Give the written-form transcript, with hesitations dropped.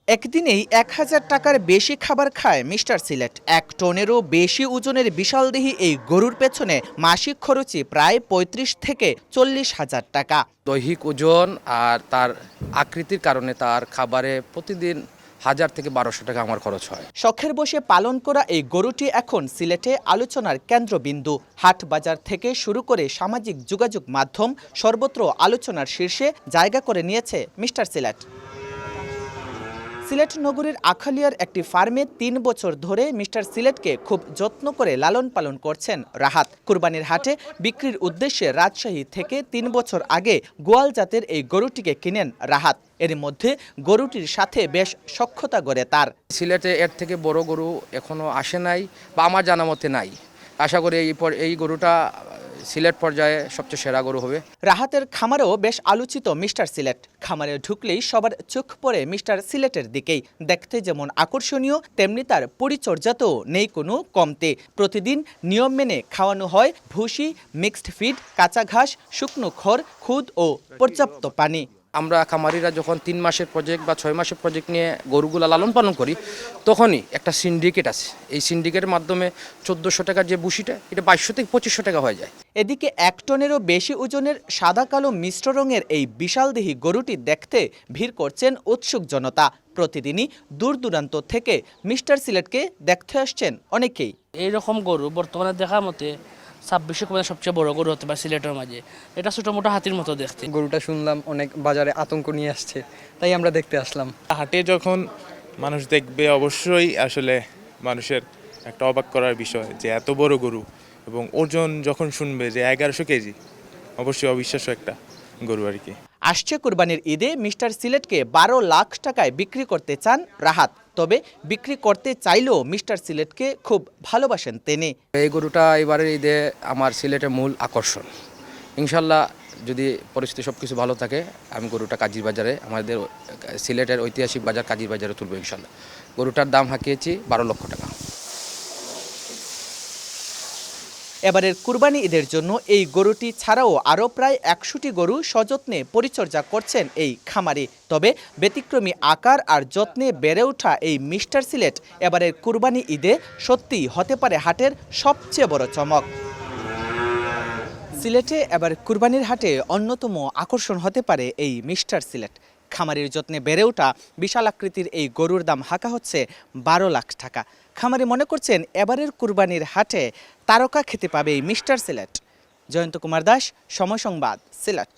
একদিনেই ১,০০০ টাকার বেশি খাবার খায় মিস্টার সিলেট। ১ টনেরও বেশি ওজনের বিশালদেহী এই গরুর পেছনে মাসিক খরচই প্রায় ৩৫ থেকে ৪০,০০০ টাকা। দৈহিক ওজন আর তার আকৃতির কারণে তার খাবারে প্রতিদিন ১,০০০ থেকে ১,২০০ টাকা আমার খরচ হয়। শখের বসে পালন করা এই গরুটি এখন সিলেটে আলোচনার কেন্দ্রবিন্দু। হাট বাজার থেকে শুরু করে সামাজিক যোগাযোগ মাধ্যম সর্বত্র আলোচনার শীর্ষে জায়গা করে নিয়েছে মিস্টার সিলেট। সিলেট নগরীর আখালিয়ার একটি ফার্মে ৩ বছর ধরে মিস্টার সিলেটকে খুব যত্ন করে লালন পালন করছেন রাহাত। কুরবানির হাটে বিক্রির উদ্দেশ্যে রাজশাহী থেকে ৩ বছর আগে গোয়াল জাতের এই গরুটিকে কিনেন রাহাত। এর মধ্যে গরুটির সাথে বেশ সখ্যতা গড়ে তার। সিলেটে এর থেকে বড় গরু এখনো আসে নাই বা আমার জানা মতে নাই। আশা করি এই গরুটা সিলেট পর্যায়ে সবচেয়ে সেরা গরু হবে। রাহাতের খামারেও বেশ আলোচিত মিস্টার সিলেট। খামারে ঢুকলেই সবার চোখ পড়ে মিস্টার সিলেটের দিকেই। দেখতে যেমন আকর্ষণীয়, তেমনি তার পরিচর্যাতেও নেই কোনো কমতে। প্রতিদিন নিয়ম মেনে খাওয়ানো হয় ভুসি, মিক্সড ফিড, কাঁচা ঘাস, শুকনো খড়, খুদ ও পর্যাপ্ত পানি। আমরা খামারিরা যখন ৩ মাসের প্রজেক্ট বা ৬ মাসের প্রজেক্ট নিয়ে গরুগুলা লালন পালন করি, তখনই একটা সিন্ডিকেট আছে। এই সিন্ডিকেটের মাধ্যমে ১৪০০ টাকার যে বুসিটা, এটা ২২০০ থেকে ২৫০০ টাকা হয়ে যায়। এদিকে ১ টনেরও বেশি ওজনের সাদা কালো মিশ্র রঙের এই বিশালদেহী গরুটি দেখতে ভিড় করছেন উৎসুক জনতা। প্রতিদিনই দূর দূরান্ত থেকে মিস্টার সিলেটকে দেখতে আসছেন অনেকেই। এইরকম গরু বর্তমানে দেখার মতে ২৬ সবচেয়ে বড় গরু হতে পারে সিলেটের মাঝে। এটা ছোটো মোটো হাতির মতো দেখতে। গরুটা শুনলাম অনেক বাজারে আতঙ্ক নিয়ে আসছে, তাই আমরা দেখতে আসলাম। হাটে যখন মানুষ দেখবে অবশ্যই আসলে মানুষের একটা অবাক করার বিষয় যে এত বড় গরু, এবং ওজন যখন শুনবে যে ১১০০ কেজি, অবশ্যই অবিশ্বাস্য একটা গরু আর কি। আসছে কুরবানির ঈদে মিস্টার সিলেটকে ১২ লাখ টাকায় বিক্রি করতে চান রাহাত। তবে বিক্রি করতে চাইলেও মিস্টার সিলেটকে খুব ভালোবাসেন তিনি। এই গরুটা এবারের ঈদে আমার সিলেটের মূল আকর্ষণ। ইনশাল্লাহ যদি পরিস্থিতি সব কিছু ভালো থাকে, আমি গরুটা কাজীর বাজারে, আমাদের সিলেটের ঐতিহাসিক বাজার কাজীর বাজারে তুলব ইনশাল্লাহ। গরুটার দাম হাঁকিয়েছি ১২ লক্ষ টাকা। এবারের কুরবানি ঈদের জন্য এই গরুটি ছাড়াও আরও প্রায় ১০০টি গরু সযত্নে পরিচর্যা করছেন এই খামারি। তবে ব্যতিক্রমী আকার আর যত্নে বেড়ে ওঠা এই মিস্টার সিলেট এবারের কুরবানি ঈদে সত্যিই হতে পারে হাটের সবচেয়ে বড় চমক। সিলেটে এবার কুরবানির হাটে অন্যতম আকর্ষণ হতে পারে এই মিস্টার সিলেট। খামারির যত্নে বেড়ে ওঠা বিশাল আকৃতির এই গরুর দাম হাঁকা হচ্ছে ১২ লাখ টাকা। খামারি মনে করছেন এবারের কুরবানির হাটে তারকা খেতে পাবে এই মিস্টার সিলেট। জয়ন্ত কুমার দাস, সময় সংবাদ, সিলেট।